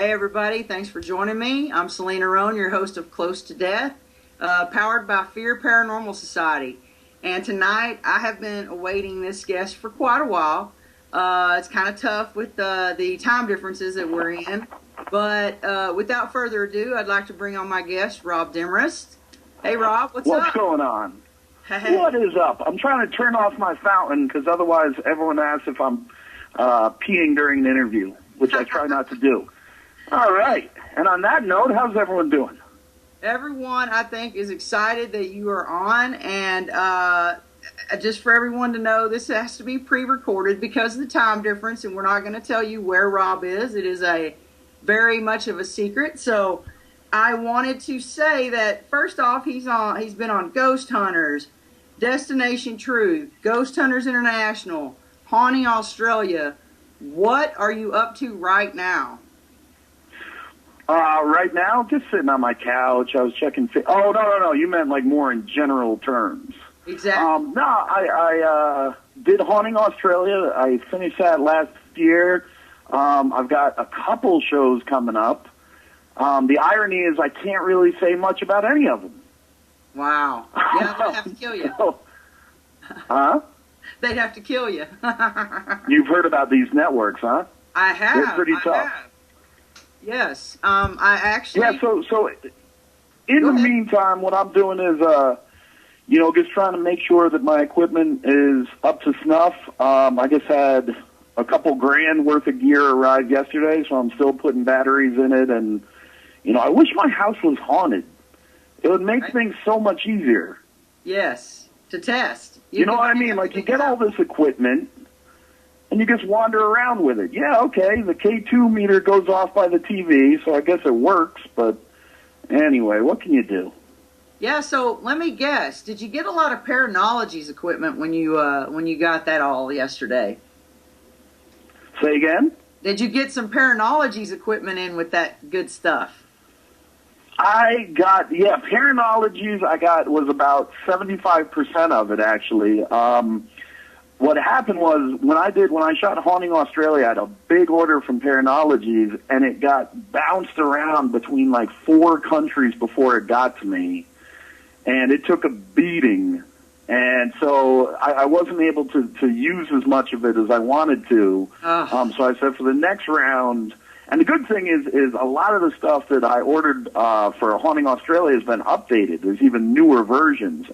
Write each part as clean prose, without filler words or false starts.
Hey everybody, thanks for joining me. I'm Selena Roan, your host of Close to Death, powered by Fear Paranormal Society. And tonight I have been awaiting this guest for quite a while. It's kind of tough with the time differences that we're in. But without further ado, I'd like to bring on my guest, Rob Demarest. Hey Rob, what's up? What's going on? Hey. What is up? I'm trying to turn off my fountain because otherwise everyone asks if I'm peeing during an interview, which I try not to do. All right. And on that note, how's everyone doing? Everyone, I think, is excited that you are on. And just for everyone to know, this has to be pre-recorded because of the time difference. And we're not going to tell you where Rob is. It is a very much of a secret. So I wanted to say that, first off, he's been on Ghost Hunters, Destination Truth, Ghost Hunters International, Haunting Australia. What are you up to right now? Right now, just sitting on my couch. I was checking. Oh, no. You meant like more in general terms. Exactly. No, I did Haunting Australia. I finished that last year. I've got a couple shows coming up. The irony is I can't really say much about any of them. Wow. Yeah, they'd have to kill you. Huh? They'd have to kill you. You've heard about these networks, huh? I have. They're pretty tough. Yes. I actually... Yeah, so in the meantime, what I'm doing is, just trying to make sure that my equipment is up to snuff. I just had a couple grand worth of gear arrive yesterday, so I'm still putting batteries in it. And, I wish my house was haunted. It would make things so much easier. Yes, to test. You know what I mean? Like, you get all this equipment, and you just wander around with it. Yeah, okay, the K2 meter goes off by the TV, so I guess it works, but anyway, what can you do? Yeah, so let me guess. Did you get a lot of Paranologies equipment when you got that all yesterday? Say again? Did you get some Paranologies equipment in with that good stuff? Paranologies was about 75% of it, actually. What happened was, when I shot Haunting Australia, I had a big order from Paranologies, and it got bounced around between like 4 countries before it got to me, and it took a beating, and so I wasn't able to use as much of it as I wanted to. So I said for the next round, and the good thing is a lot of the stuff that I ordered for Haunting Australia has been updated. There's even newer versions.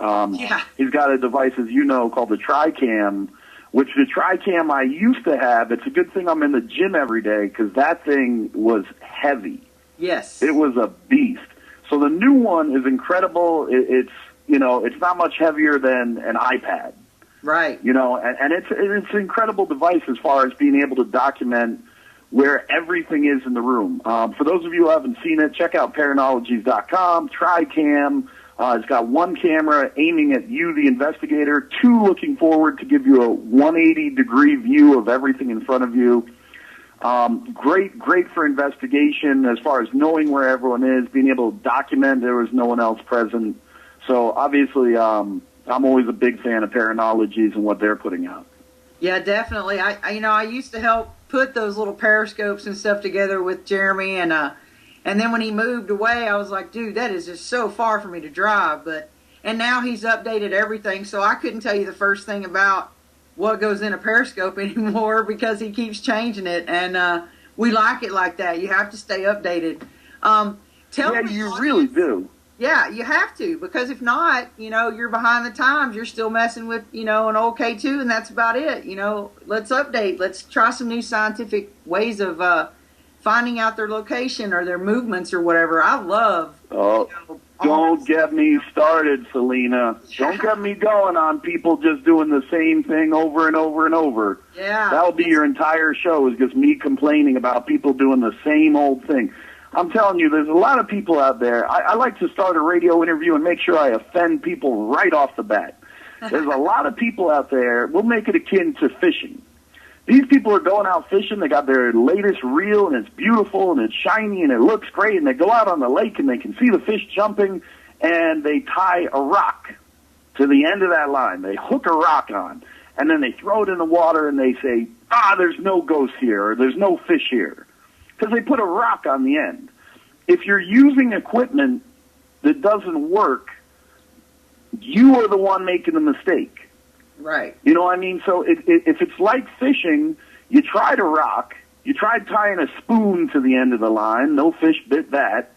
He's got a device, as you know, called the TriCam, which the TriCam I used to have. It's a good thing I'm in the gym every day because that thing was heavy. Yes. It was a beast. So the new one is incredible. It's not much heavier than an iPad. Right. And it's an incredible device as far as being able to document where everything is in the room. For those of you who haven't seen it, check out Paranologies.com, TriCam. It's got 1 camera aiming at you, the investigator, 2 looking forward to give you a 180-degree view of everything in front of you. Great for investigation as far as knowing where everyone is, being able to document there was no one else present. So obviously, I'm always a big fan of Paranologies and what they're putting out. Yeah, definitely. I used to help put those little periscopes and stuff together with Jeremy, and then when he moved away, I was like, dude, that is just so far for me to drive. And now he's updated everything, so I couldn't tell you the first thing about what goes in a periscope anymore because he keeps changing it, and we like it like that. You have to stay updated. You really do. Yeah, you have to, because if not, you're behind the times. You're still messing with, an old K2, and that's about it. Let's update. Let's try some new scientific ways of finding out their location or their movements or whatever. I love. Don't get me started, Selena. Don't get me going on people just doing the same thing over and over and over. Yeah. That'll be your entire show, is just me complaining about people doing the same old thing. I'm telling you, there's a lot of people out there. I like to start a radio interview and make sure I offend people right off the bat. There's a lot of people out there. We'll make it akin to fishing. These people are going out fishing. They got their latest reel, and it's beautiful, and it's shiny, and it looks great. And they go out on the lake, and they can see the fish jumping, and they tie a rock to the end of that line. They hook a rock on, and then they throw it in the water, and they say, there's no ghost here, or there's no fish here. because they put a rock on the end. If you're using equipment that doesn't work, you are the one making the mistake. Right. You know what I mean? So if it's like fishing, you tried a rock, you tried tying a spoon to the end of the line, no fish bit that.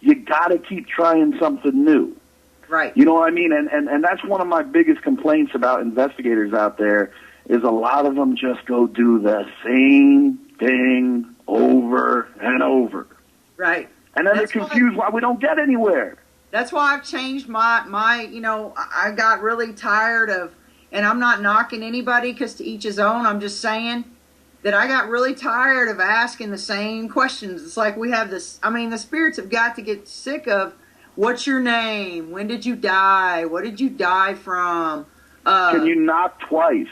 You got to keep trying something new. Right. You know what I mean? And that's one of my biggest complaints about investigators out there is a lot of them just go do the same thing over and over. Right. And then they're confused why we don't get anywhere. That's why I've changed my you know, I got really tired of, and I'm not knocking anybody because to each his own, I'm just saying that I got really tired of asking the same questions. It's like we have this, I mean, the spirits have got to get sick of, what's your name? When did you die? What did you die from? Can you knock twice?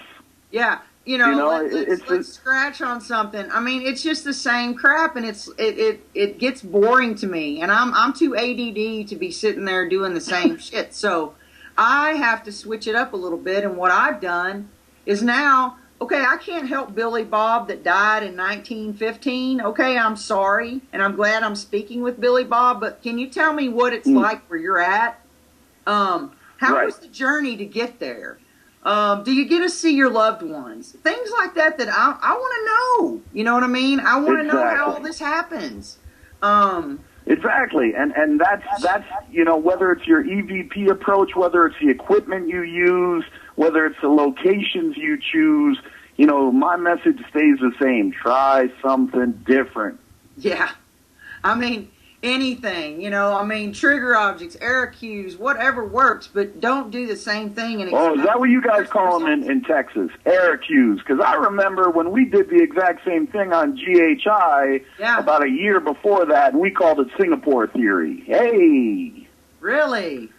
Yeah. You know, let's scratch on something. I mean, it's just the same crap, and it gets boring to me. And I'm too ADD to be sitting there doing the same shit. So I have to switch it up a little bit. And what I've done is now, okay, I can't help Billy Bob that died in 1915. Okay, I'm sorry, and I'm glad I'm speaking with Billy Bob. But can you tell me what it's like where you're at? How was the journey to get there? Do you get to see your loved ones? Things like that I want to know. You know what I mean? I want to know how all this happens. Exactly. And that's, you know, whether it's your EVP approach, whether it's the equipment you use, whether it's the locations you choose, you know, my message stays the same. Try something different. Yeah. I mean, anything, you know, I mean, trigger objects, air cues, whatever works, but don't do the same thing. Oh, is that what you guys call them in Texas? Air cues. Because I remember when we did the exact same thing on GHI about a year before that, and we called it Singapore theory. Hey! Really?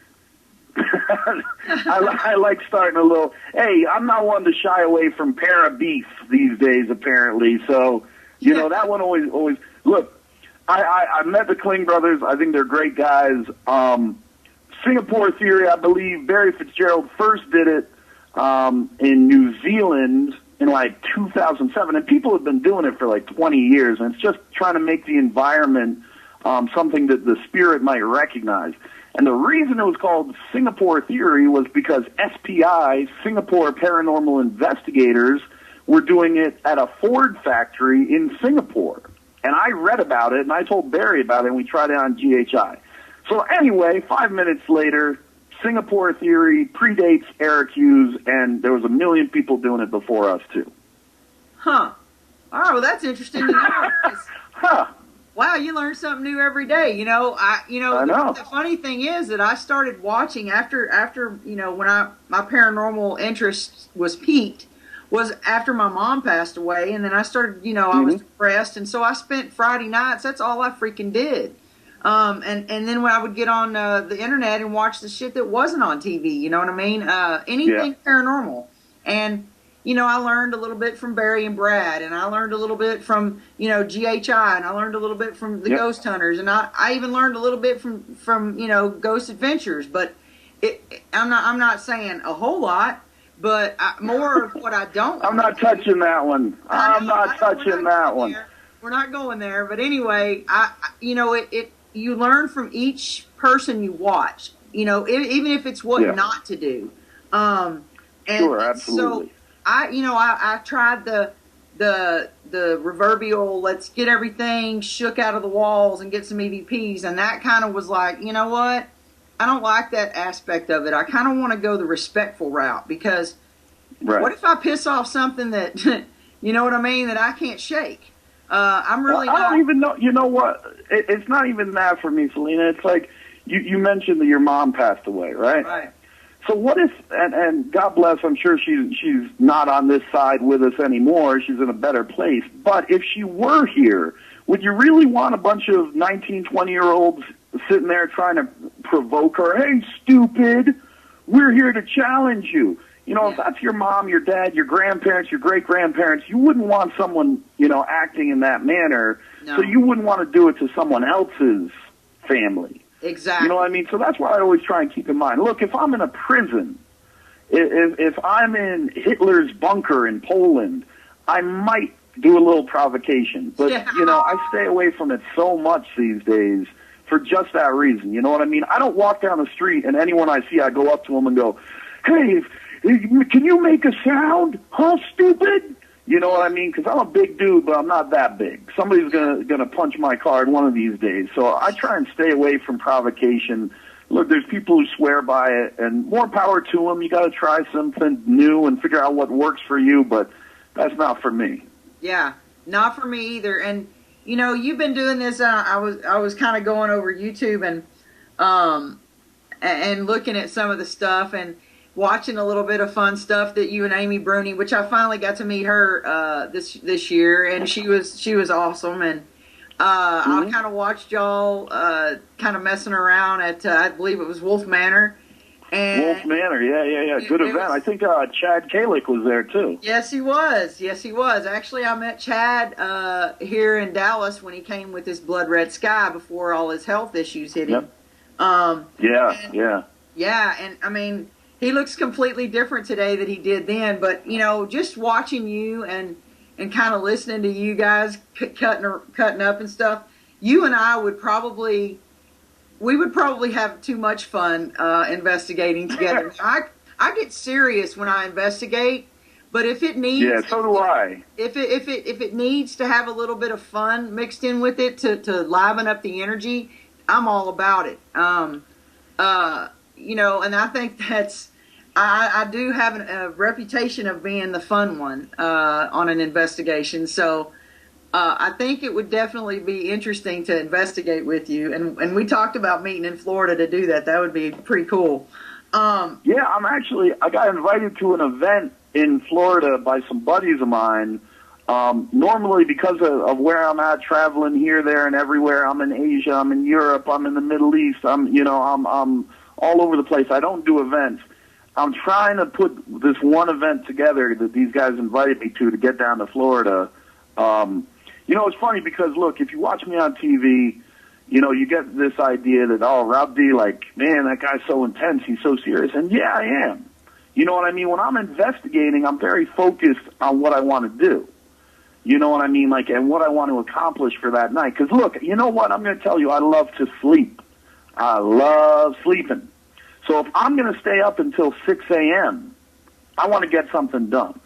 I like starting a little, hey, I'm not one to shy away from para beef these days, apparently. So, you know, that one always, look, I met the Kling brothers. I think they're great guys. Singapore theory, I believe Barry Fitzgerald first did it in New Zealand in like 2007. And people have been doing it for like 20 years. And it's just trying to make the environment something that the spirit might recognize. And the reason it was called Singapore theory was because SPI, Singapore Paranormal Investigators, were doing it at a Ford factory in Singapore. And I read about it, and I told Barry about it, and we tried it on GHI. So anyway, 5 minutes later, Singapore theory predates air cues, and there was 1 million people doing it before us, too. Huh. Oh, well, that's interesting to know. Huh. Wow, you learn something new every day. You know, I know. The funny thing is that I started watching after you know, when my paranormal interest was piqued, was after my mom passed away, and then I started, you know, I was depressed, and so I spent Friday nights, that's all I freaking did. And then when I would get on the internet and watch the shit that wasn't on TV, you know what I mean? Anything paranormal. And, you know, I learned a little bit from Barry and Brad, and I learned a little bit from, you know, GHI, and I learned a little bit from the Ghost Hunters, and I even learned a little bit from you know, Ghost Adventures, but I'm not saying a whole lot. But more of what I don't. I'm not touching that one. I'm not touching that one. We're not going there. But anyway, you know, you learn from each person you watch. You know, even if it's what not to do. And sure, absolutely. So I tried the proverbial let's get everything shook out of the walls and get some EVPs, and that kind of was like, you know what? I don't like that aspect of it. I kind of want to go the respectful route because what if I piss off something that, you know what I mean, that I can't shake? I'm really I don't even know. You know what? It's not even that for me, Selena. It's like you mentioned that your mom passed away, right? Right. So what if, and God bless, I'm sure she's not on this side with us anymore. She's in a better place. But if she were here, would you really want a bunch of 19, 20-year-olds sitting there trying to provoke her? Hey, stupid, we're here to challenge you. You know, if that's your mom, your dad, your grandparents, your great-grandparents, you wouldn't want someone, you know, acting in that manner. No. So you wouldn't want to do it to someone else's family. Exactly. You know what I mean? So that's why I always try and keep in mind. Look, if I'm in a prison, if I'm in Hitler's bunker in Poland, I might do a little provocation. But, Yeah. you know, I stay away from it so much these days for just that reason. You know what I mean? I don't walk down the street and anyone I see, I go up to them and go, hey, can you make a sound? Huh, stupid? You know what I mean? Because I'm a big dude, but I'm not that big. Somebody's gonna punch my card one of these days. So I try and stay away from provocation. Look, there's people who swear by it, and more power to them. You got to try something new and figure out what works for you, but that's not for me. Yeah, not for me either. And you know, you've been doing this. I was kind of going over YouTube and looking at some of the stuff and watching a little bit of fun stuff that you and Amy Bruni, which I finally got to meet her this year, and she was awesome. And I kind of watched y'all kind of messing around at I believe it was Wolf Manor. And Wolf Manor, yeah. Good event. I think Chad Kalick was there too. Yes, he was. Actually, I met Chad here in Dallas when he came with his Blood Red Sky before all his health issues hit him. Yep. Yeah, and I mean, he looks completely different today than he did then. But you know, just watching you and kind of listening to you guys cutting up and stuff, you and I would probably have too much fun investigating together. I get serious when I investigate, but if it needs, yeah, so do I. If it needs to have a little bit of fun mixed in with it to liven up the energy, I'm all about it. You know, and I think I do have a reputation of being the fun one on an investigation. So I think it would definitely be interesting to investigate with you. And we talked about meeting in Florida to do that. That would be pretty cool. Yeah, I got invited to an event in Florida by some buddies of mine. Normally, because of where I'm at, traveling here, there, and everywhere, I'm in Asia, I'm in Europe, I'm in the Middle East, I'm all over the place. I don't do events. I'm trying to put this one event together that these guys invited me to get down to Florida. You know, it's funny because, look, if you watch me on TV, you know, you get this idea that, oh, Rob D, like, man, that guy's so intense, he's so serious. And, yeah, I am. You know what I mean? When I'm investigating, I'm very focused on what I want to do. You know what I mean? Like, and what I want to accomplish for that night. Because, look, you know what? I'm going to tell you, I love to sleep. I love sleeping. So if I'm going to stay up until 6 a.m., I want to get something done.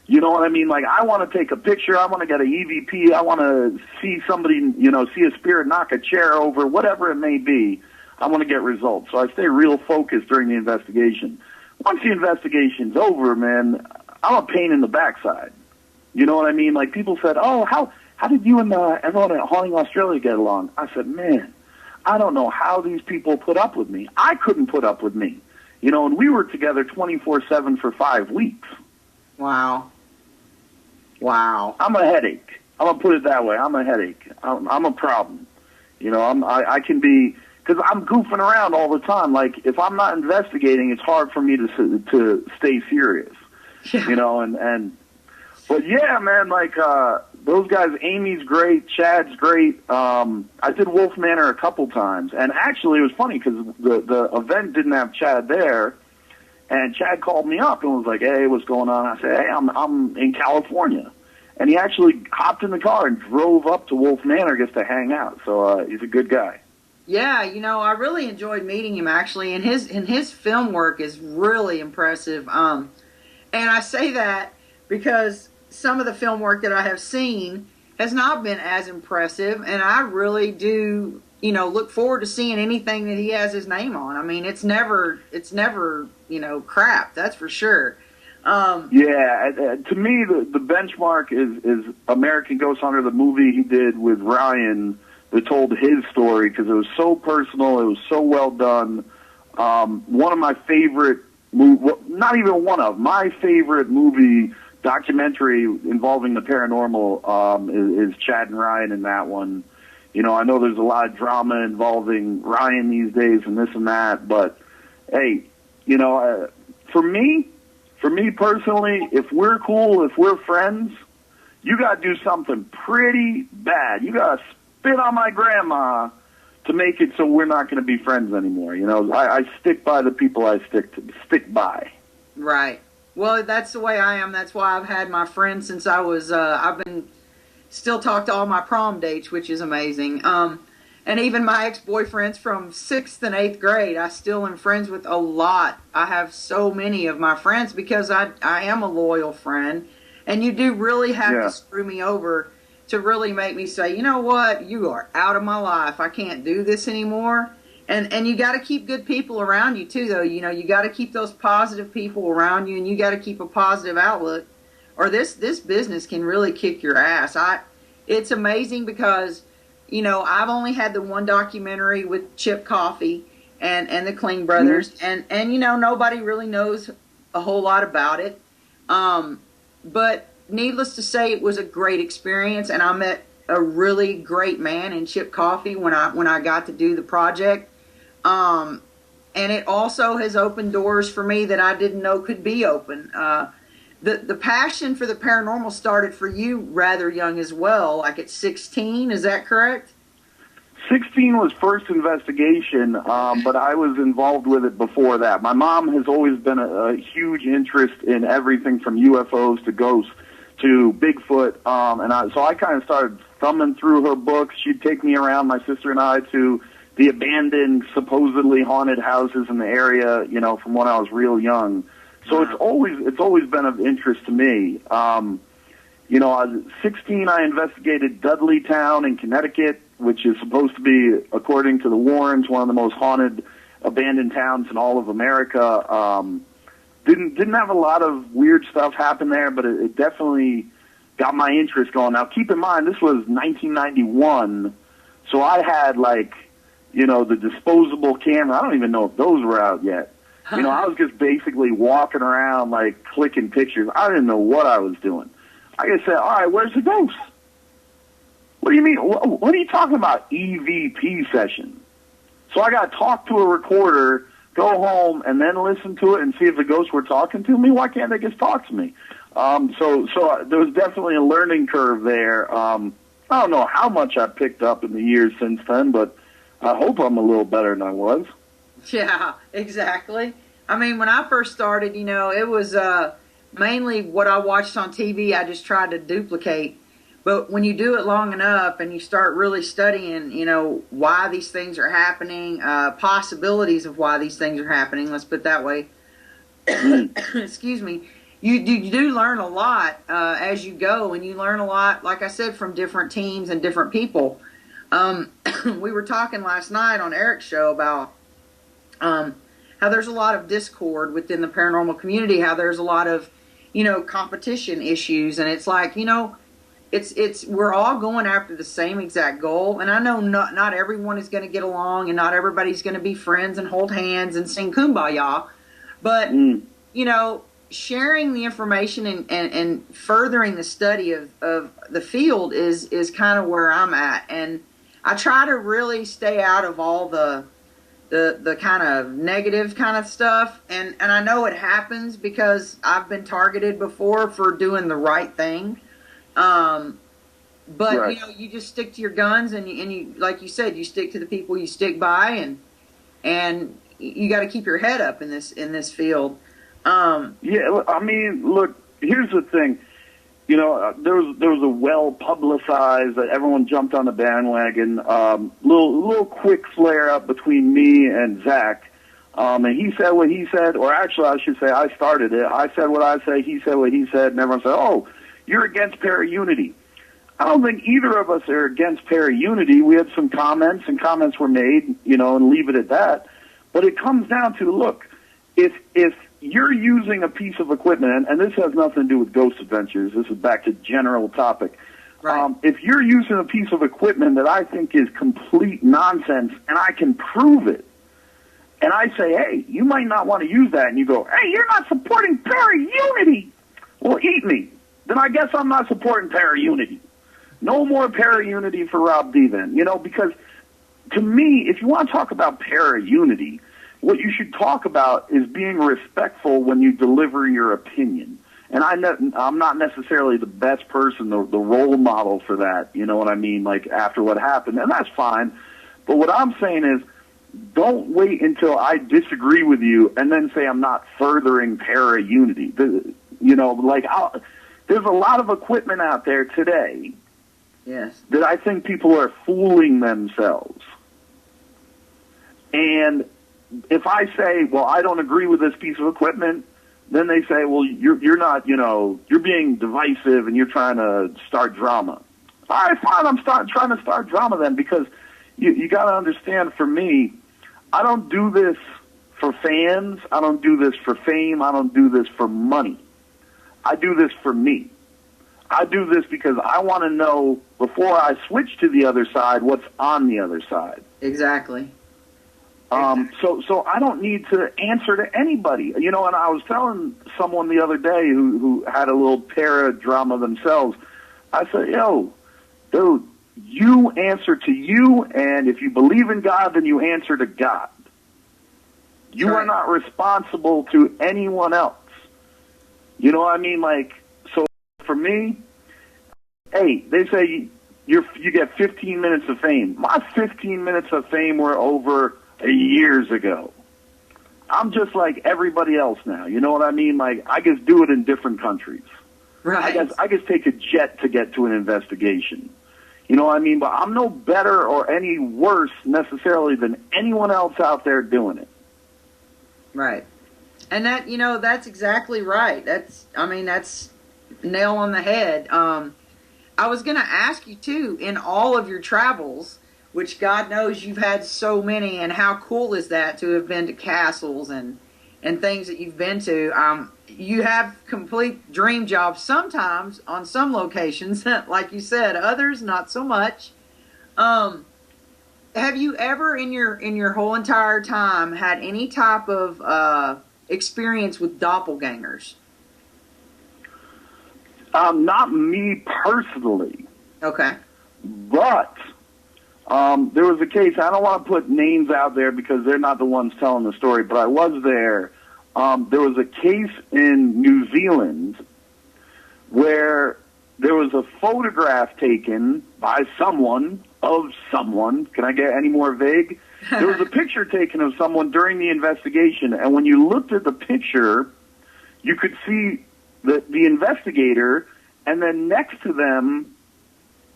You know what I mean? Like, I want to take a picture. I want to get an EVP. I want to see somebody, you know, see a spirit knock a chair over, whatever it may be. I want to get results. So I stay real focused during the investigation. Once the investigation's over, man, I'm a pain in the backside. You know what I mean? Like, people said, oh, how did you and everyone at Haunting Australia get along? I said, man, I don't know how these people put up with me. I couldn't put up with me. You know, and we were together 24/7 for 5 weeks. Wow. I'm a headache. I'm going to put it that way. I'm a headache. I'm a problem. You know, I can be, because I'm goofing around all the time. Like, if I'm not investigating, it's hard for me to stay serious. Yeah. You know, but yeah, man, like, those guys, Amy's great, Chad's great. I did Wolf Manor a couple times, and actually it was funny because the event didn't have Chad there, and Chad called me up and was like, hey, what's going on? I said, hey, I'm in California. And he actually hopped in the car and drove up to Wolf Manor just to hang out. So he's a good guy. Yeah, you know, I really enjoyed meeting him actually, and his film work is really impressive. And I say that because some of the film work that I have seen has not been as impressive, and I really do, you know, look forward to seeing anything that he has his name on. I mean, it's never, you know, crap. That's for sure. Yeah, to me, the benchmark is American Ghost Hunter, the movie he did with Ryan that told his story because it was so personal, it was so well done. One of my favorite, not even one of, my favorite movie documentary involving the paranormal is Chad and Ryan in that one. You know, I know there's a lot of drama involving Ryan these days and this and that, but hey, you know, for me personally, if we're cool, if we're friends, you got to do something pretty bad. You got to spit on my grandma to make it so we're not going to be friends anymore. You know, I stick by the people I stick by. Right. Well, that's the way I am. That's why I've had my friends since I was. I've been still talk to all my prom dates, which is amazing. And even my ex-boyfriends from 6th and 8th grade, I still am friends with a lot. I have so many of my friends because I am a loyal friend, and you do really have to screw me over to really make me say, you know what, you are out of my life. I can't do this anymore. And you got to keep good people around you too, though. You know, you got to keep those positive people around you, and you got to keep a positive outlook, or this business can really kick your ass. It's amazing because, you know, I've only had the one documentary with Chip Coffey and the Kling brothers, and you know, nobody really knows a whole lot about it. But needless to say, it was a great experience, and I met a really great man in Chip Coffey when I got to do the project. And it also has opened doors for me that I didn't know could be open. The passion for the paranormal started for you rather young as well, like at 16, is that correct? 16 was first investigation, but I was involved with it before that. My mom has always been a huge interest in everything from UFOs to ghosts to Bigfoot, so I kind of started thumbing through her books. She'd take me around, my sister and I, to the abandoned, supposedly haunted houses in the area, you know, from when I was real young. So it's always been of interest to me. You know, I was 16, I investigated Dudleytown in Connecticut, which is supposed to be, according to the Warrens, one of the most haunted abandoned towns in all of America. Didn't have a lot of weird stuff happen there, but it definitely got my interest going. Now, keep in mind, this was 1991, so I had, like, you know, the disposable camera. I don't even know if those were out yet. You know, I was just basically walking around, like, clicking pictures. I didn't know what I was doing. I just said, all right, where's the ghost? What do you mean? What are you talking about, EVP session? So I got to talk to a recorder, go home, and then listen to it and see if the ghosts were talking to me. Why can't they just talk to me? So there was definitely a learning curve there. I don't know how much I picked up in the years since then, but I hope I'm a little better than I was. Yeah, exactly. I mean, when I first started, you know, it was mainly what I watched on TV, I just tried to duplicate. But when you do it long enough and you start really studying, you know, why these things are happening, possibilities of why these things are happening, let's put it that way, excuse me, you do learn a lot as you go, and you learn a lot, like I said, from different teams and different people. We were talking last night on Eric's show about how there's a lot of discord within the paranormal community, how there's a lot of, you know, competition issues, and it's like, you know, we're all going after the same exact goal, and I know not everyone is going to get along, and not everybody's going to be friends and hold hands and sing Kumbaya, but you know, sharing the information and furthering the study of the field is kind of where I'm at, and I try to really stay out of all the kind of negative kind of stuff, and I know it happens because I've been targeted before for doing the right thing. But right. You know, you just stick to your guns, and you, like you said, you stick to the people you stick by, and you got to keep your head up in this field. Yeah, I mean, look, here's the thing. You know, there was a well publicized that everyone jumped on the bandwagon. Little quick flare up between me and Zach, and he said what he said, or actually I should say I started it. I said what I say, he said what he said, and everyone said, "Oh, you're against para-unity." I don't think either of us are against para-unity. We had some comments, and comments were made, you know, and leave it at that. But it comes down to, look, if you're using a piece of equipment, and this has nothing to do with Ghost Adventures, this is back to general topic. Right. If you're using a piece of equipment that I think is complete nonsense, and I can prove it, and I say, hey, you might not want to use that, and you go, hey, you're not supporting para-unity. Well, eat me. Then I guess I'm not supporting para-unity. No more para-unity for Rob D then, you know, because to me, if you want to talk about para-unity, what you should talk about is being respectful when you deliver your opinion. And I'm not necessarily the best person, the role model for that, you know what I mean, like after what happened, and that's fine. But what I'm saying is, don't wait until I disagree with you and then say I'm not furthering para-unity. There's a lot of equipment out there today that I think people are fooling themselves. And if I say, well, I don't agree with this piece of equipment, then they say, well, you're not, you're being divisive and you're trying to start drama. All right, fine, I'm trying to start drama then, because you got to understand, for me, I don't do this for fans. I don't do this for fame. I don't do this for money. I do this for me. I do this because I want to know, before I switch to the other side, what's on the other side. Exactly. So I don't need to answer to anybody. And I was telling someone the other day who had a little para-drama themselves, I said, yo, dude, you answer to you, and if you believe in God, then you answer to God. You are not responsible to anyone else. You know what I mean? So for me, hey, they say you get 15 minutes of fame. My 15 minutes of fame were over years ago. I'm just like everybody else now. You know what I mean? I just do it in different countries. Right. I just take a jet to get to an investigation. You know what I mean? But I'm no better or any worse necessarily than anyone else out there doing it. Right. And that's exactly right. That's nail on the head. I was going to ask you too, in all of your travels, which God knows you've had so many, and how cool is that to have been to castles and things that you've been to. You have complete dream jobs sometimes on some locations, like you said, others not so much. Have you ever in your whole entire time had any type of experience with doppelgangers? Not me personally. Okay. But there was a case, I don't want to put names out there because they're not the ones telling the story, but I was there. There was a case in New Zealand where there was a photograph taken by someone of someone. Can I get any more vague? There was a picture taken of someone during the investigation, and when you looked at the picture, you could see the investigator, and then next to them,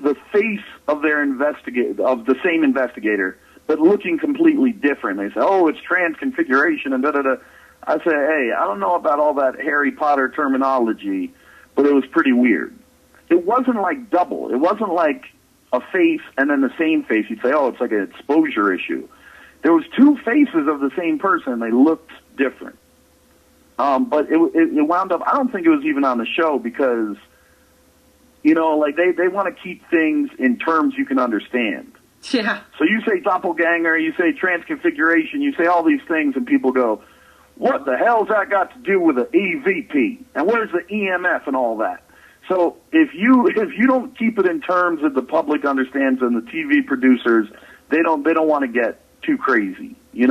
the face of of the same investigator, but looking completely different. They say, oh, it's transconfiguration and da-da-da. I say, hey, I don't know about all that Harry Potter terminology, but it was pretty weird. It wasn't like double. It wasn't like a face and then the same face. You'd say, oh, it's like an exposure issue. There was two faces of the same person, and they looked different. But it wound up, I don't think it was even on the show because, they want to keep things in terms you can understand. Yeah. So you say doppelganger, you say transconfiguration, you say all these things, and people go, what the hell's that got to do with an EVP? And where's the EMF and all that? So if you don't keep it in terms that the public understands and the TV producers, they don't want to get too crazy. They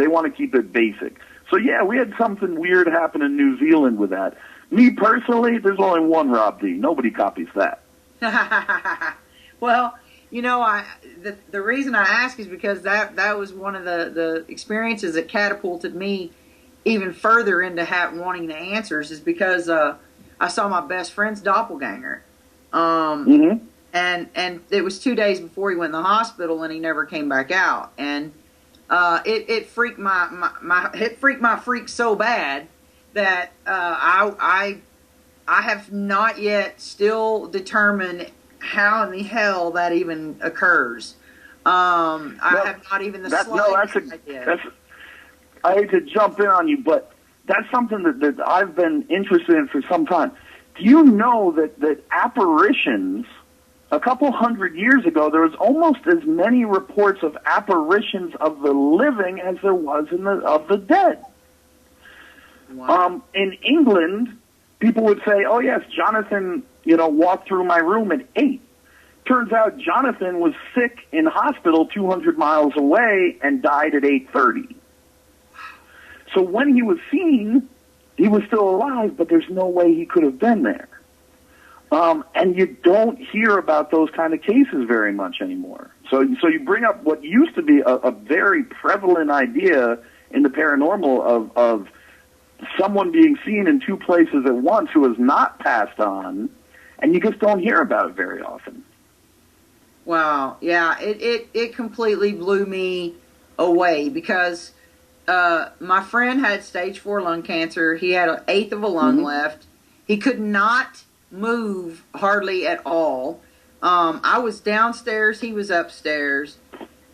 want to keep it basic. So yeah, we had something weird happen in New Zealand with that. Me personally, there's only one Rob D. Nobody copies that. Well, the reason I ask is because that was one of the experiences that catapulted me even further into wanting the answers, is because I saw my best friend's doppelganger. And it was 2 days before he went in the hospital, and he never came back out. And it freaked my freak so bad that I have not yet still determined how in the hell that even occurs. I have not even the slightest idea. I hate to jump in on you, but that's something that I've been interested in for some time. Do you know that apparitions, a couple hundred years ago, there was almost as many reports of apparitions of the living as there was of the dead? Wow. In England, people would say, oh yes, Jonathan, walked through my room at 8. Turns out Jonathan was sick in hospital 200 miles away and died at 8:30. So when he was seen, he was still alive, but there's no way he could have been there. And you don't hear about those kind of cases very much anymore. So you bring up what used to be a very prevalent idea in the paranormal of someone being seen in two places at once who has not passed on, and you just don't hear about it very often. Wow. Yeah, it completely blew me away because my friend had stage 4 lung cancer. He had an eighth of a lung left. He could not move hardly at all. I was downstairs, he was upstairs,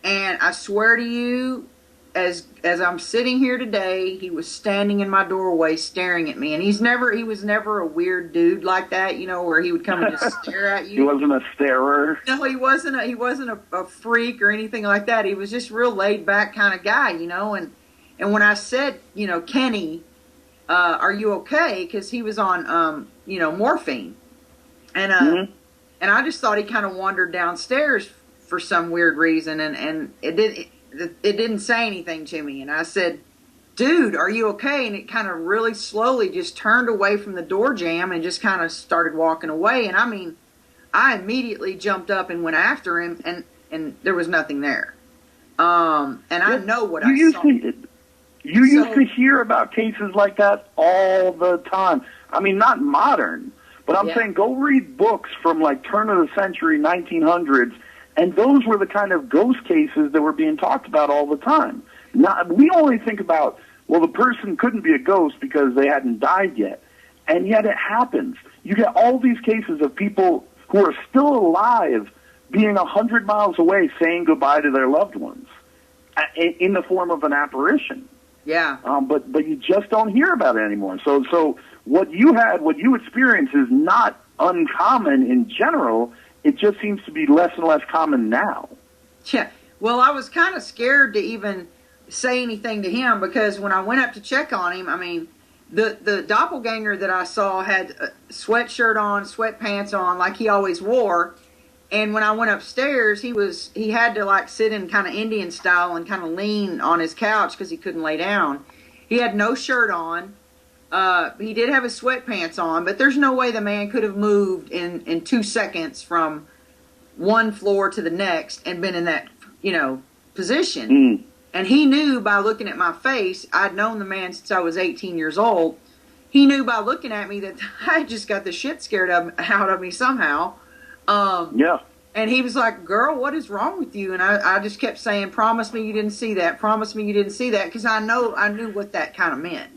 and I swear to you, as I'm sitting here today, he was standing in my doorway staring at me. And he was never a weird dude like that, you know, where he would come and just stare at you. He wasn't a starer. No, he wasn't a freak or anything like that. He was just real laid back kind of guy, you know. And when I said, you know, Kenny, are you okay? Because he was on, you know, morphine. And and I just thought he kind of wandered downstairs for some weird reason, and it didn't say anything to me. And I said, dude, are you okay? And it kind of really slowly just turned away from the door jamb and just kind of started walking away. And I mean, I immediately jumped up and went after him, and there was nothing there. And I know what I saw. You used to hear about cases like that all the time. I mean, not modern, but I'm saying go read books from like turn of the century, 1900s, and those were the kind of ghost cases that were being talked about all the time. We only think about, well, the person couldn't be a ghost because they hadn't died yet, and yet it happens. You get all these cases of people who are still alive being 100 miles away saying goodbye to their loved ones in the form of an apparition. Yeah. But you just don't hear about it anymore. So what you experienced is not uncommon in general. It just seems to be less and less common now. Yeah. Well, I was kind of scared to even say anything to him because when I went up to check on him, I mean, the doppelganger that I saw had a sweatshirt on, sweatpants on, like he always wore. And when I went upstairs, he had to like sit in kind of Indian style and kind of lean on his couch because he couldn't lay down. He had no shirt on. He did have his sweatpants on, but there's no way the man could have moved in 2 seconds from one floor to the next and been in that, you know, position. And he knew by looking at my face, I'd known the man since I was 18 years old. He knew by looking at me that I just got the shit scared out of me somehow. And he was like, girl, what is wrong with you? And I just kept saying, promise me you didn't see that. Promise me you didn't see that. Because I knew what that kind of meant.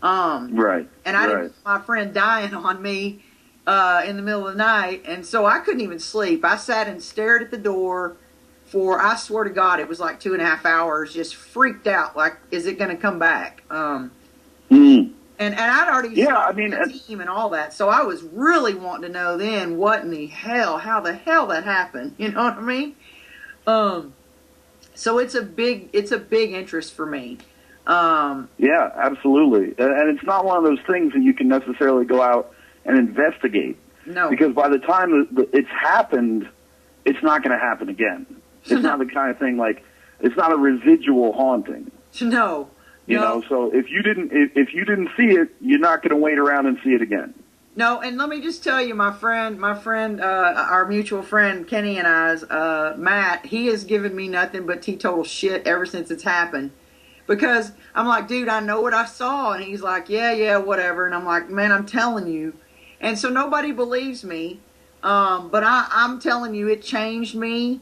Right. And I didn't want my friend dying on me in the middle of the night. And so I couldn't even sleep. I sat and stared at the door for, I swear to God, it was like 2.5 hours, just freaked out. Like, is it going to come back? And I'd already the team and all that, so I was really wanting to know then what in the hell, how the hell that happened. You know what I mean? So it's a big interest for me. Yeah, absolutely. And it's not one of those things that you can necessarily go out and investigate. No. Because by the time it's happened, it's not going to happen again. It's not the kind of thing like, it's not a residual haunting. No. You know, so if you didn't see it, you're not going to wait around and see it again. No, and let me just tell you, my friend, our mutual friend Kenny and I's, Matt, he has given me nothing but teetotal shit ever since it's happened. Because I'm like, dude, I know what I saw, and he's like, yeah, whatever, and I'm like, man, I'm telling you, and so nobody believes me, but I'm telling you, it changed me,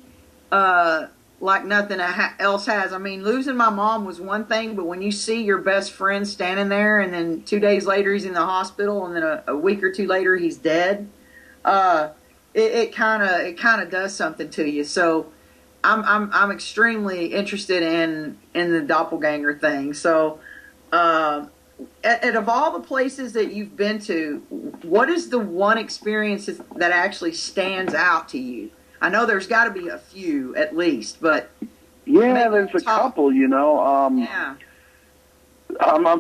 like nothing else has. I mean, losing my mom was one thing, but when you see your best friend standing there and then 2 days later he's in the hospital and then a week or two later he's dead, it kind of does something to you. So I'm extremely interested in the doppelganger thing. So of all the places that you've been to, what is the one experience that actually stands out to you? I know there's got to be a few at least, but yeah, there's a couple. You know, I'm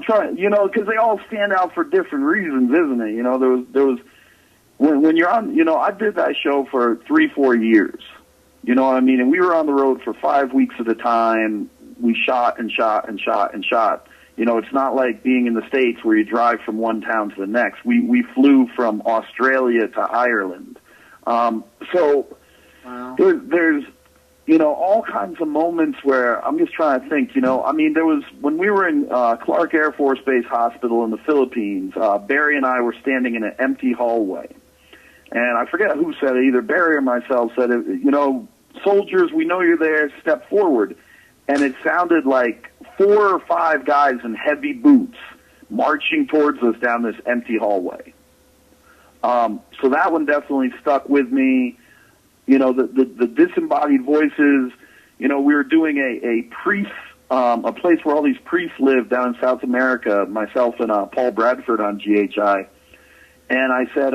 trying. You know, because they all stand out for different reasons, isn't it? You know, there was when you're on. You know, I did that show for 3-4 years. You know what I mean? And we were on the road for 5 weeks at a time. We shot and shot and shot and shot. You know, it's not like being in the States where you drive from one town to the next. We flew from Australia to Ireland. So. Wow. There's all kinds of moments where I'm just trying to think, I mean, there was, when we were in Clark Air Force Base Hospital in the Philippines, Barry and I were standing in an empty hallway. And I forget who said it, either Barry or myself said it, soldiers, we know you're there, step forward. And it sounded like 4 or 5 guys in heavy boots marching towards us down this empty hallway. So that one definitely stuck with me. The disembodied voices, we were doing a priest, a place where all these priests live down in South America, myself and Paul Bradford on GHI. And I said,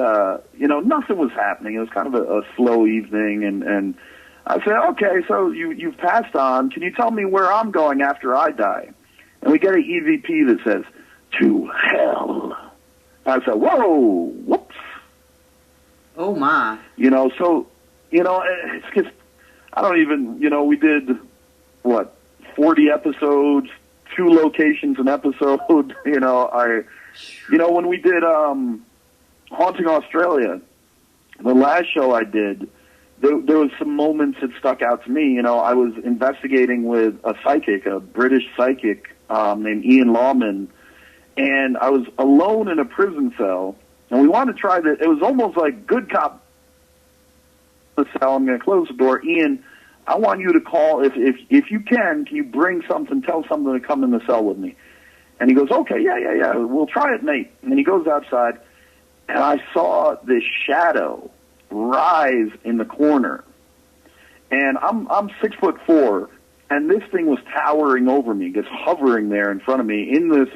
nothing was happening. It was kind of a slow evening. And I said, okay, so you've passed on. Can you tell me where I'm going after I die? And we get an EVP that says, to hell. I said, whoa, whoops. Oh, my. It's just, I don't even, we did, 40 episodes, 2 locations an episode. When we did Haunting Australia, the last show I did, there was some moments that stuck out to me. I was investigating with a psychic, a British psychic named Ian Lawman, and I was alone in a prison cell, and we wanted to try that. It was almost like good cop. The cell. I'm going to close the door. Ian, I want you to call if you can you bring something, tell something to come in the cell with me? And he goes, okay, yeah, we'll try it, mate. And he goes outside, and I saw this shadow rise in the corner, and I'm 6'4", and this thing was towering over me, just hovering there in front of me in this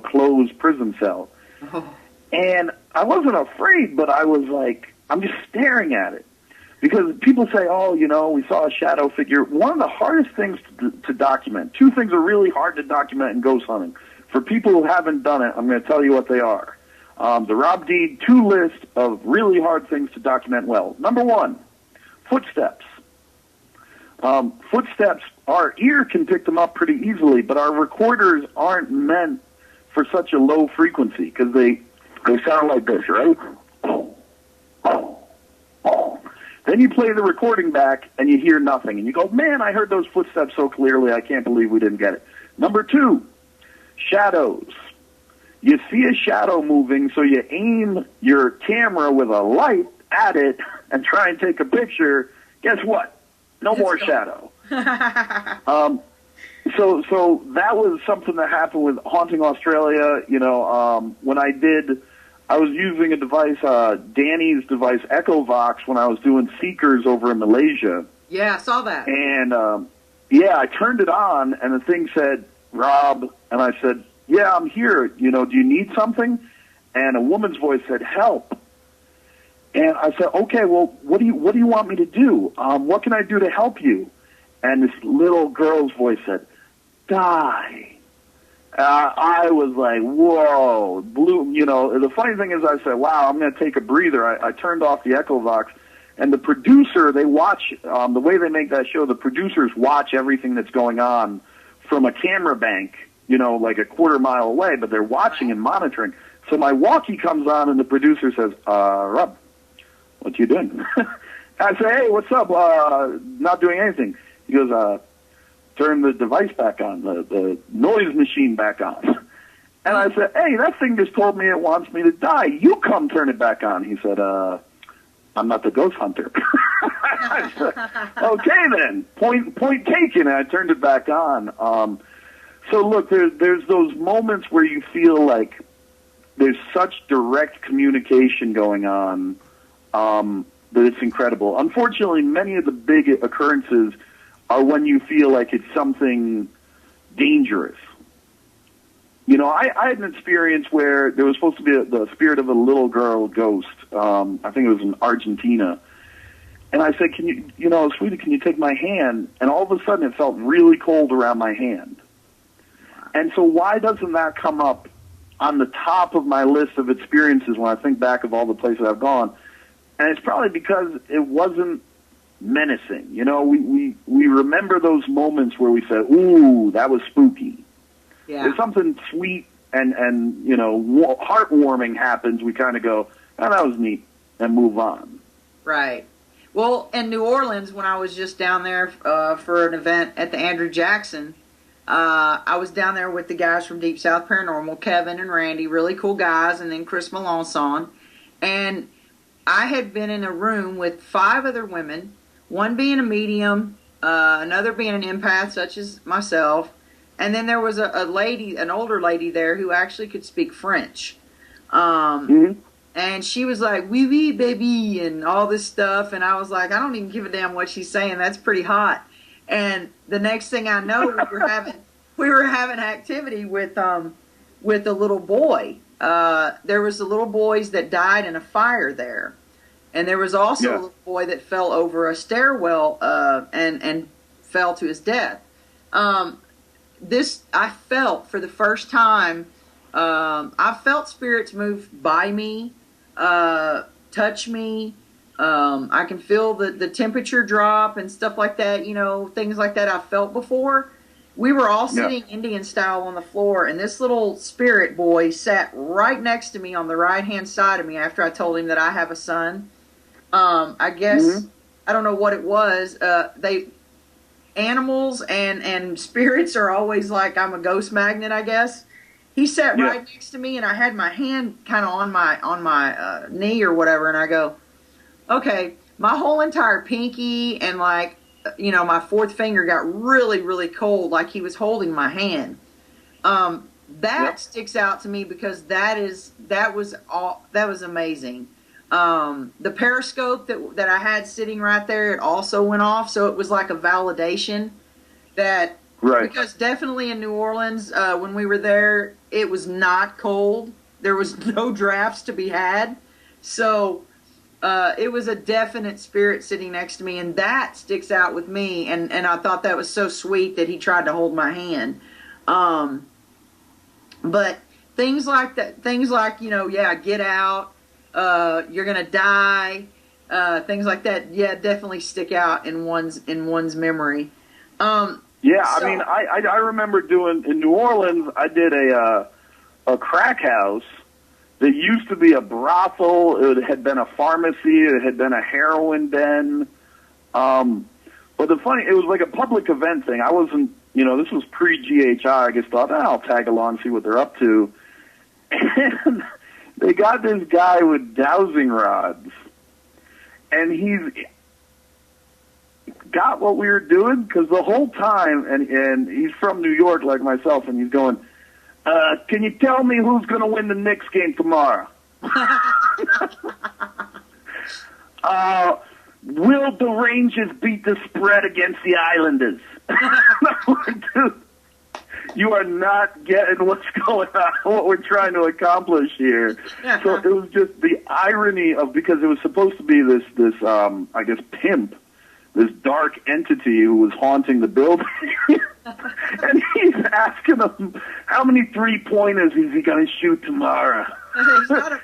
closed prison cell. Oh. And I wasn't afraid, but I was like, I'm just staring at it. Because people say, we saw a shadow figure. One of the hardest things to document, 2 things are really hard to document in ghost hunting. For people who haven't done it, I'm going to tell you what they are. The Rob Deed 2 list of really hard things to document well. Number 1, footsteps. Footsteps, our ear can pick them up pretty easily, but our recorders aren't meant for such a low frequency because they sound like this, right? Then you play the recording back, and you hear nothing. And you go, man, I heard those footsteps so clearly, I can't believe we didn't get it. Number 2, shadows. You see a shadow moving, so you aim your camera with a light at it and try and take a picture. Guess what? No more shadow. So that was something that happened with Haunting Australia. When I was using a device, Danny's device, EchoVox, when I was doing Seekers over in Malaysia. Yeah, I saw that. And, I turned it on, and the thing said, Rob, and I said, yeah, I'm here. Do you need something? And a woman's voice said, help. And I said, okay, well, what do you want me to do? What can I do to help you? And this little girl's voice said, die. I was like, whoa, blue. The funny thing is I said, wow, I'm going to take a breather. I turned off the EchoVox, and the producer, they watch, the way they make that show, the producers watch everything that's going on from a camera bank, like a quarter mile away, but they're watching and monitoring. So my walkie comes on, and the producer says, Rob, what you doing? I say, hey, what's up? Not doing anything. He goes, turn the device back on, the noise machine back on. And I said, hey, that thing just told me it wants me to die. You come turn it back on. He said, I'm not the ghost hunter. I said, okay then, point taken. And I turned it back on. So look, there's those moments where you feel like there's such direct communication going on that it's incredible. Unfortunately, many of the big occurrences are when you feel like it's something dangerous. I had an experience where there was supposed to be the spirit of a little girl ghost. I think it was in Argentina. And I said, can you, sweetie, can you take my hand? And all of a sudden it felt really cold around my hand. And so why doesn't that come up on the top of my list of experiences when I think back of all the places I've gone? And it's probably because it wasn't menacing. We remember those moments where we said, ooh, that was spooky. Yeah. There's something sweet and heartwarming happens. We kind of go, oh, that was neat, and move on. Right. Well, in New Orleans, when I was just down there for an event at the Andrew Jackson, I was down there with the guys from Deep South Paranormal, Kevin and Randy, really cool guys, and then Chris Melanson. And I had been in a room with 5 other women, one being a medium, another being an empath, such as myself, and then there was a lady, an older lady there who actually could speak French. And she was like, "Oui, oui, baby," and all this stuff. And I was like, I don't even give a damn what she's saying. That's pretty hot. And the next thing I know, we were having activity with a little boy. There was the little boys that died in a fire there, and there was also a little boy that fell over a stairwell and fell to his death. This I felt for the first time. I felt spirits move by me, touch me. I can feel the temperature drop and stuff like that, things like that I've felt before. We were all sitting Indian style on the floor, and this little spirit boy sat right next to me on the right-hand side of me after I told him that I have a son. I guess, I don't know what it was. Animals and spirits are always like, I'm a ghost magnet, I guess. He sat right next to me, and I had my hand kind of on my knee or whatever, and I go, okay, my whole entire pinky and like, my 4th finger got really, really cold, like he was holding my hand. That sticks out to me because that was amazing. The periscope that I had sitting right there, it also went off, so it was like a validation that. Right. Because definitely in New Orleans, when we were there, it was not cold. There was no drafts to be had. So it was a definite spirit sitting next to me, and that sticks out with me. And I thought that was so sweet that he tried to hold my hand. But things like that, get out, you're going to die, things like that, definitely stick out in one's memory. I mean, I remember doing, in New Orleans, I did a crack house that used to be a brothel. It had been a pharmacy. It had been a heroin den. But it was like a public event thing. I wasn't, this was pre-GHI. I just thought, I'll tag along, see what they're up to. And they got this guy with dowsing rods. And he's got what we were doing, because the whole time, and he's from New York like myself, and he's going, can you tell me who's going to win the Knicks game tomorrow? Will the Rangers beat the spread against the Islanders? Dude, you are not getting what's going on, what we're trying to accomplish here. So it was just the irony of, because it was supposed to be this I guess, pimp, this dark entity who was haunting the building. And he's asking him, how many 3-pointers is he going to shoot tomorrow?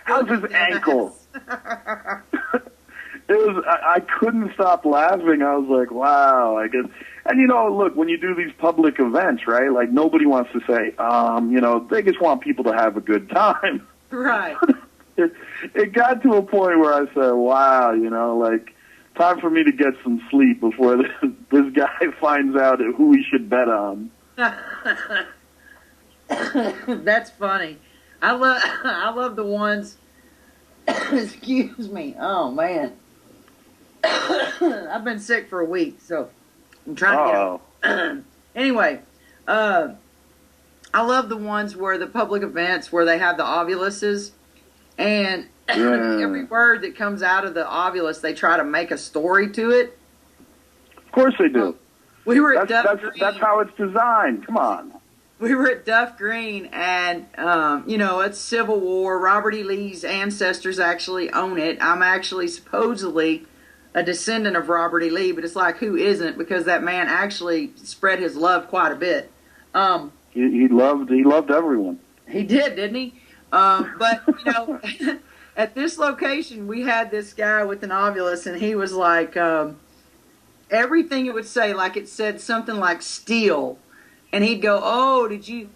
How's his ankle? I couldn't stop laughing. I was like, wow, I guess. And, look, when you do these public events, right, like nobody wants to say, they just want people to have a good time. Right. It got to a point where I said, wow, time for me to get some sleep before this guy finds out who he should bet on. That's funny. I love the ones. Excuse me. Oh man, I've been sick for a week, so I'm trying to get out. Anyway, I love the ones where the public events where they have the ovuluses, and every word that comes out of the ovulus, they try to make a story to it. Of course they do. We were at Duff Green. That's how it's designed. Come on. We were at Duff Green, and, it's Civil War. Robert E. Lee's ancestors actually own it. I'm actually supposedly a descendant of Robert E. Lee, but it's like, who isn't? Because that man actually spread his love quite a bit. He loved everyone. He did, didn't he? But, at this location, we had this guy with an ovulus, and he was like, everything it would say, like it said something like steel. And he'd go, oh, did you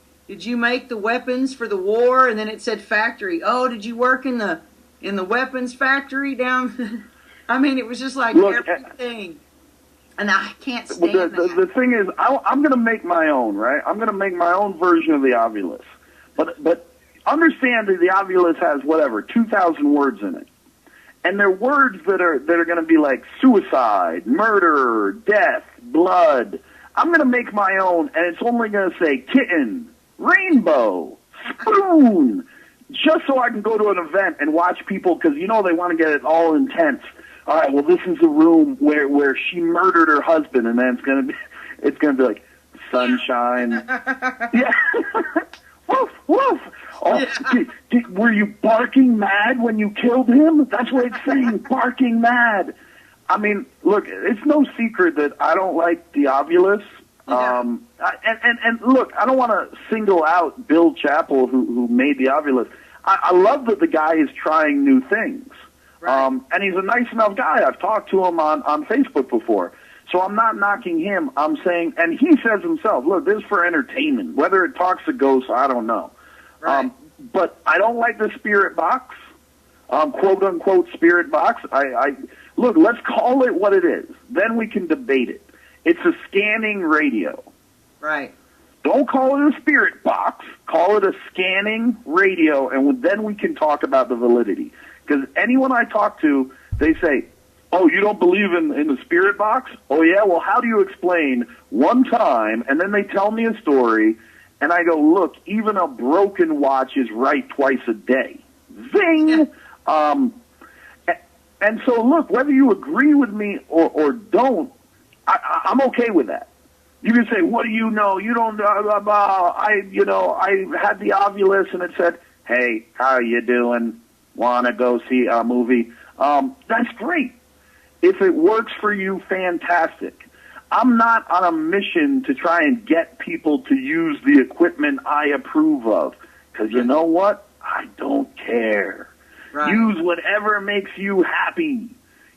make the weapons for the war? And then it said factory. Oh, did you work in the weapons factory down? I mean, it was just like Look, everything. And I can't stand that. The thing is, I'm going to make my own, right? I'm going to make my own version of the Ovulus. But understand that the Ovulus has, 2,000 words in it. And they're words that are going to be like suicide, murder, death, blood. I'm going to make my own, and it's only going to say kitten, rainbow, spoon, just so I can go to an event and watch people, because, they want to get it all intense. All right, well, this is a room where she murdered her husband, and then it's gonna be like sunshine. Yeah. Woof, woof. Oh, Yeah. Were you barking mad when you killed him? That's what it's saying, barking mad. I mean, look, it's no secret that I don't like the Ovulus. Yeah. And look, I don't want to single out Bill Chappell, who made the Ovulus. I love that the guy is trying new things. Right. And he's a nice enough guy. I've talked to him on Facebook before. So I'm not knocking him. I'm saying, and he says himself, look, this is for entertainment. Whether it talks to ghosts, I don't know. Right. But I don't like the spirit box, quote unquote spirit box. Look, let's call it what it is. Then we can debate it. It's a scanning radio. Right. Don't call it a spirit box. Call it a scanning radio, and then we can talk about the validity. Because anyone I talk to, they say, oh, you don't believe in the spirit box? Oh, yeah? Well, how do you explain one time? And then they tell me a story, and I go, look, even a broken watch is right twice a day. Zing! And so, look, whether you agree with me or don't, I'm okay with that. You can say, what do you know? You don't know. I had the Ovulus, and it said, hey, how you doing? Want to go see a movie? That's great. If it works for you, fantastic. I'm not on a mission to try and get people to use the equipment I approve of, because you know what? I don't care. Right. Use whatever makes you happy.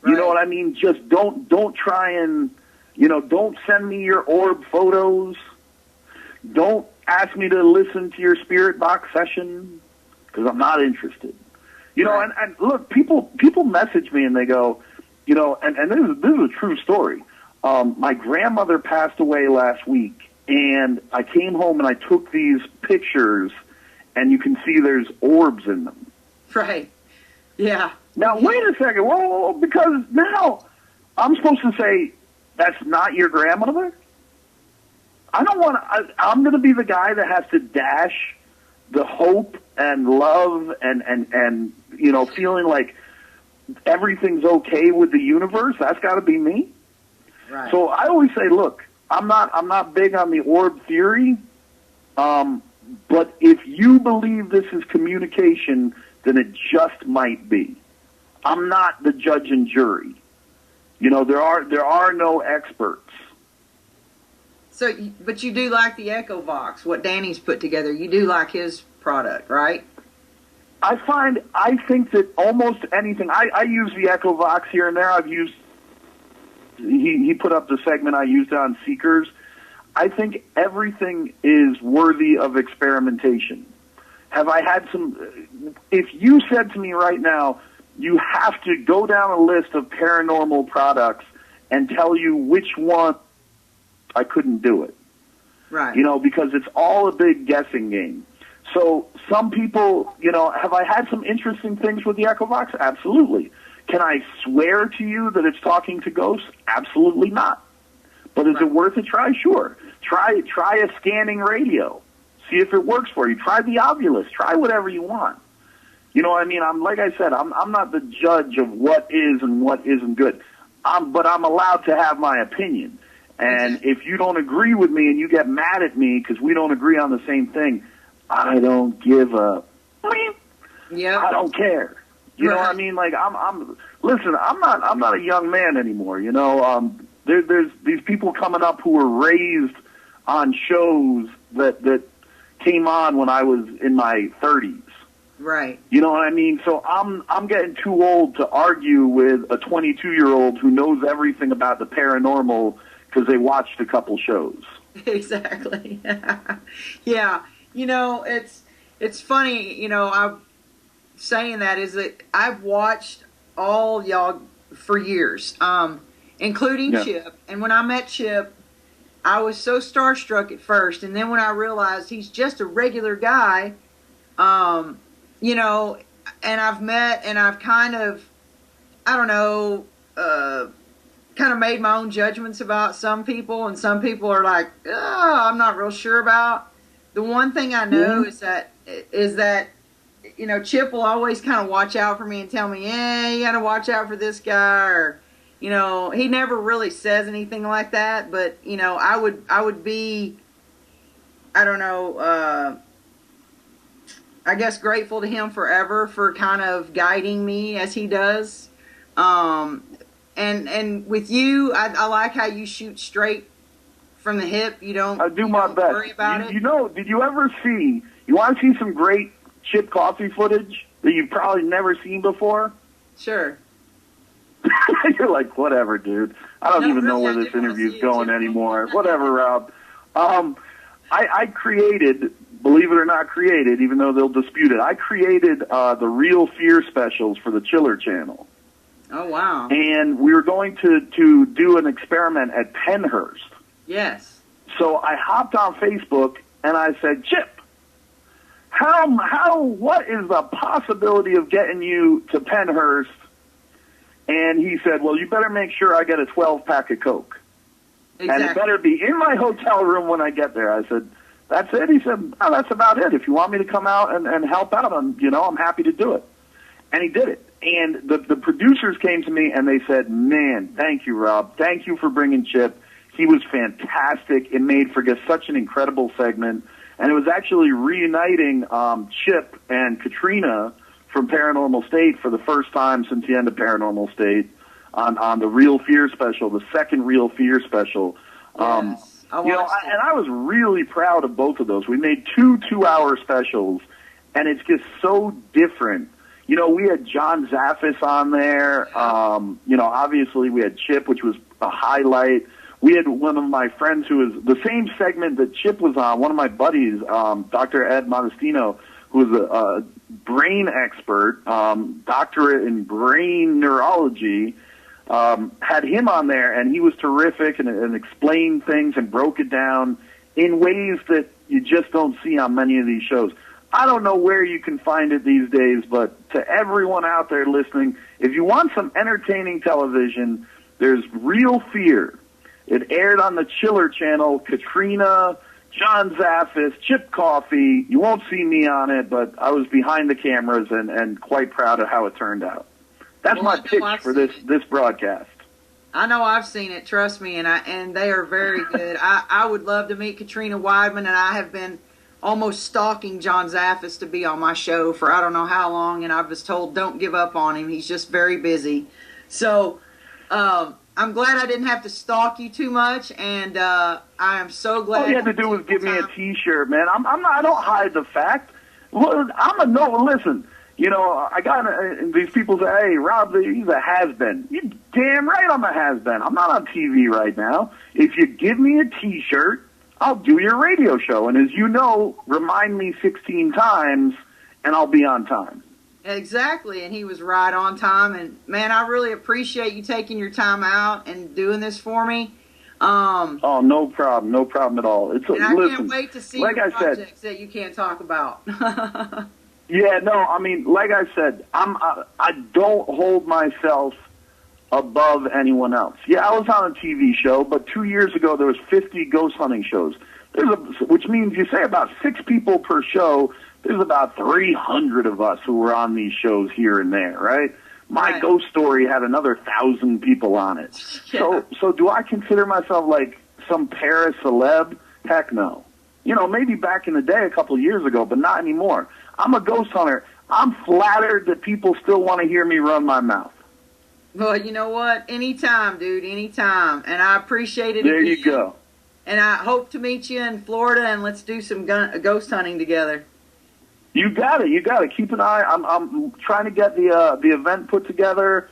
Right. You know what I mean? Just don't try and, don't send me your orb photos. Don't ask me to listen to your spirit box session, because I'm not interested. Right. And look, people message me and they go, and this is a true story. My grandmother passed away last week, and I came home and I took these pictures, and you can see there's orbs in them. Right. Yeah. Now, wait a second. Whoa, because now I'm supposed to say, that's not your grandmother? I don't want to, I'm going to be the guy that has to dash the hope and love and feeling like everything's okay with the universe. That's got to be me. Right. So I always say, look, I'm not big on the orb theory, but if you believe this is communication, then it just might be. I'm not the judge and jury. There are no experts. So, but you do like the Echo Box, what Danny's put together. You do like his product, right? I think that almost anything, I use the Echo Vox here and there. I've used, he put up the segment, I used it on Seekers. I think everything is worthy of experimentation. Have I had if you said to me right now, you have to go down a list of paranormal products and tell you which one, I couldn't do it. Right. Because it's all a big guessing game. So some people, have I had some interesting things with the Echo Vox? Absolutely. Can I swear to you that it's talking to ghosts? Absolutely not. But is it worth a try? Sure. Try a scanning radio. See if it works for you. Try the Ovulus. Try whatever you want. You know what I mean? Like I said, I'm not the judge of what is and what isn't good. But I'm allowed to have my opinion. And if you don't agree with me and you get mad at me because we don't agree on the same thing, I don't give a. Yeah. I don't care. You know what I mean? Like listen, I'm not a young man anymore. There's these people coming up who were raised on shows that came on when I was in my 30s. Right. You know what I mean? So I'm getting too old to argue with a 22-year-old who knows everything about the paranormal because they watched a couple shows. Exactly. Yeah. It's funny, I'm saying that is that I've watched all y'all for years, including Yeah. Chip. And when I met Chip, I was so starstruck at first, and then when I realized he's just a regular guy, you know, and I've met and I've kind of, I don't know, kind of made my own judgments about some people, and some people are like, oh, I'm not real sure about. The one thing I know is that, you know, Chip will always kind of watch out for me and tell me, you got to watch out for this guy, or, you know, he never really says anything like that, but, you know, I would be, I don't know, I guess grateful to him forever for kind of guiding me as he does. And with you, I like how you shoot straight from the hip. You don't. I do my best. Worry about it. You know, did you ever see? You want to see some great Chip Coffey footage that you've probably never seen before? Sure. You're like, whatever, dude. I don't even know where this interview's going anymore. Whatever, Rob. I created, believe it or not, even though they'll dispute it, I created the Real Fear specials for the Chiller channel. Oh, wow. And we were going to do an experiment at Pennhurst. Yes. So I hopped on Facebook and I said, Chip, what is the possibility of getting you to Pennhurst? And he said, well, you better make sure I get a 12-pack of Coke. Exactly. And it better be in my hotel room when I get there. I said, that's it? He said, oh, that's about it. If you want me to come out and help out, I'm happy to do it. And he did it. And the producers came to me and they said, man, thank you, Rob. Thank you for bringing Chip. He was fantastic. It made for just such an incredible segment. And it was actually reuniting Chip and Katrina from Paranormal State for the first time since the end of Paranormal State on the Real Fear special, the second Real Fear special. Yes, and I was really proud of both of those. We made two 2-hour specials, and it's just so different. You know, we had John Zaffis on there. Obviously we had Chip, which was a highlight. We had one of my friends who was the same segment that Chip was on, one of my buddies, Dr. Ed Modestino, who was a brain expert, doctorate in brain neurology, had him on there, and he was terrific and explained things and broke it down in ways that you just don't see on many of these shows. I don't know where you can find it these days, but to everyone out there listening, if you want some entertaining television, there's Real Fear. It aired on the Chiller channel. Katrina, John Zaffis, Chip Coffey. You won't see me on it, but I was behind the cameras and quite proud of how it turned out. That's my pitch for this broadcast. I know I've seen it, trust me, and they are very good. I would love to meet Katrina Weidman, and I have been almost stalking John Zaffis to be on my show for I don't know how long, and I was told don't give up on him. He's just very busy. So I'm glad I didn't have to stalk you too much, and I am so glad. All you had to do was give me a T-shirt, man. I don't hide the fact. Listen. You know, I got these people say, hey, Rob, he's a has-been. You're damn right I'm a has-been. I'm not on TV right now. If you give me a T-shirt, I'll do your radio show. And as you know, remind me 16 times, and I'll be on time. Exactly, and he was right on time. And, man, I really appreciate you taking your time out and doing this for me. Oh, no problem. No problem at all. I can't wait to see your projects that you can't talk about. Yeah, no, I mean, like I said, I don't hold myself above anyone else. Yeah, I was on a TV show, but 2 years ago there was 50 ghost hunting shows. Which means you say about 6 people per show. There's about 300 of us who were on these shows here and there, right? My ghost story had another 1,000 people on it. Yeah. So do I consider myself like some Paris celeb? Heck no. You know, maybe back in the day, a couple of years ago, but not anymore. I'm a ghost hunter. I'm flattered that people still want to hear me run my mouth. Well, you know what? Anytime, dude, anytime. And I appreciate it. There you go. And I hope to meet you in Florida, and let's do some ghost hunting together. You got it. You got it. Keep an eye. I'm trying to get the event put together.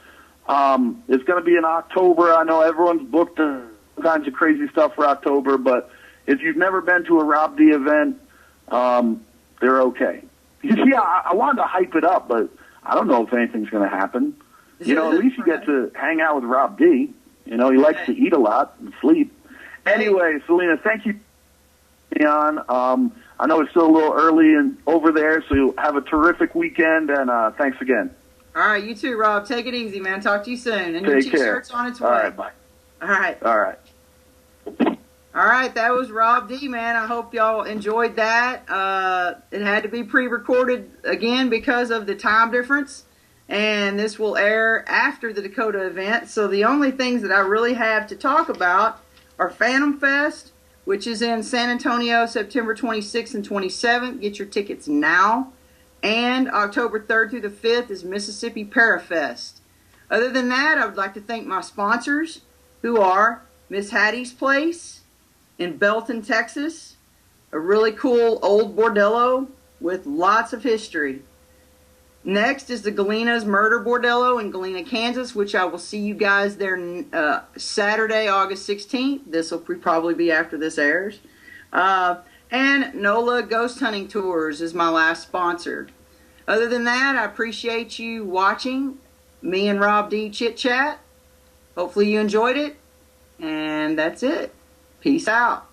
It's going to be in October. I know everyone's booked all kinds of crazy stuff for October, but if you've never been to a Rob D event, they're okay. You see, I wanted to hype it up, but I don't know if anything's going to happen. You know, at least you get to hang out with Rob D. You know, he likes to eat a lot and sleep. Anyway, Selena, thank you for being on. I know it's still a little early and over there, so you have a terrific weekend, and thanks again. All right, you too, Rob. Take it easy, man. Talk to you soon. And Take your T-shirt's care. on its way. All right, bye. All right. All right. All right, that was Rob D, man. I hope y'all enjoyed that. It had to be pre-recorded again because of the time difference, and this will air after the Dakota event. So the only things that I really have to talk about are Phantom Fest, which is in San Antonio, September 26th and 27th. Get your tickets now. And October 3rd through the 5th is Mississippi Parafest. Other than that, I would like to thank my sponsors, who are Miss Hattie's Place in Belton, Texas, a really cool old bordello with lots of history. Next is the Galena's Murder Bordello in Galena, Kansas, which I will see you guys there Saturday, August 16th. This will probably be after this airs. And NOLA Ghost Hunting Tours is my last sponsor. Other than that, I appreciate you watching me and Rob D chit chat. Hopefully you enjoyed it. And that's it. Peace out.